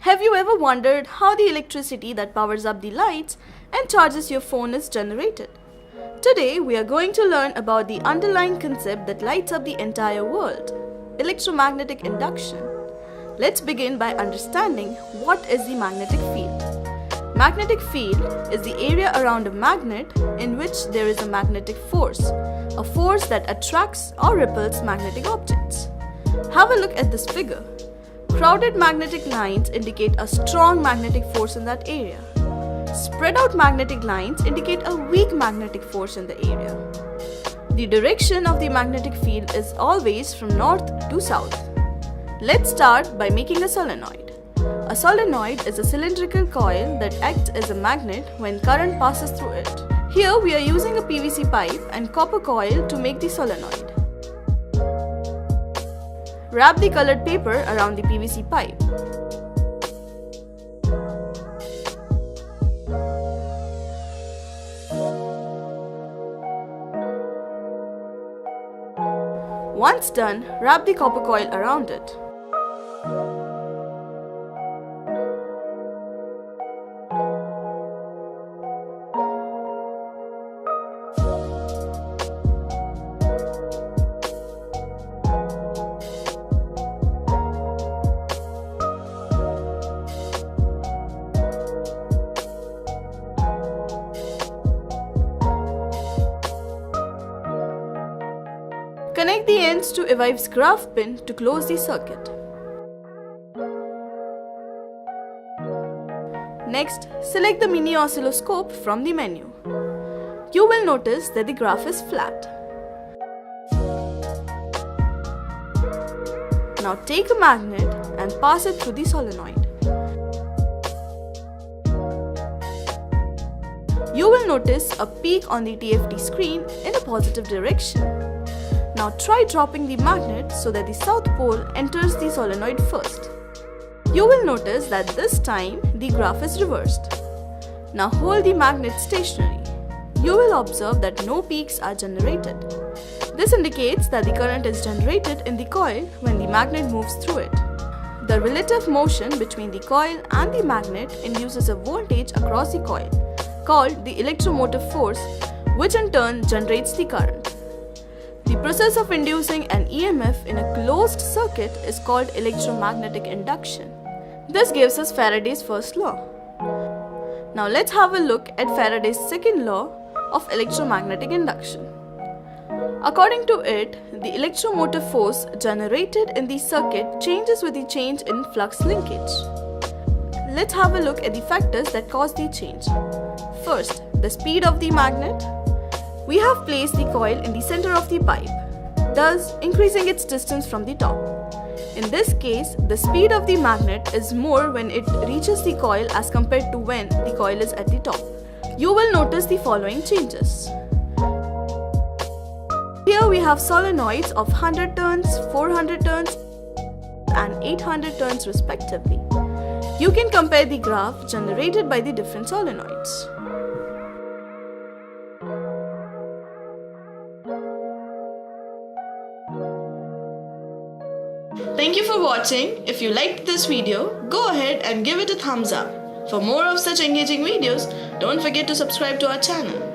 Have you ever wondered how the electricity that powers up the lights and charges your phone is generated? Today we are going to learn about the underlying concept that lights up the entire world, electromagnetic induction. Let's begin by understanding what is the magnetic field. Magnetic field is the area around a magnet in which there is a magnetic force, a force that attracts or repels magnetic objects. Have a look at this figure. Crowded magnetic lines indicate a strong magnetic force in that area. Spread out magnetic lines indicate a weak magnetic force in the area. The direction of the magnetic field is always from north to south. Let's start by making a solenoid. A solenoid is a cylindrical coil that acts as a magnet when current passes through it. Here we are using a PVC pipe and copper coil to make the solenoid. Wrap the colored paper around the PVC pipe. Once done, wrap the copper coil around it. Connect the ends to evive's graph pin to close the circuit. Next, select the mini oscilloscope from the menu. You will notice that the graph is flat. Now take a magnet and pass it through the solenoid. You will notice a peak on the TFT screen in a positive direction. Now try dropping the magnet so that the south pole enters the solenoid first. You will notice that this time the graph is reversed. Now hold the magnet stationary. You will observe that no peaks are generated. This indicates that the current is generated in the coil when the magnet moves through it. The relative motion between the coil and the magnet induces a voltage across the coil, called the electromotive force, which in turn generates the current. The process of inducing an EMF in a closed circuit is called electromagnetic induction. This gives us Faraday's first law. Now let's have a look at Faraday's second law of electromagnetic induction. According to it, the electromotive force generated in the circuit changes with the change in flux linkage. Let's have a look at the factors that cause the change. First, the speed of the magnet. We have placed the coil in the center of the pipe, thus increasing its distance from the top. In this case, the speed of the magnet is more when it reaches the coil as compared to when the coil is at the top. You will notice the following changes. Here we have solenoids of 100 turns, 400 turns and 800 turns respectively. You can compare the graph generated by the different solenoids. Thank you for watching. If you liked this video, go ahead and give it a thumbs up. For more of such engaging videos, don't forget to subscribe to our channel.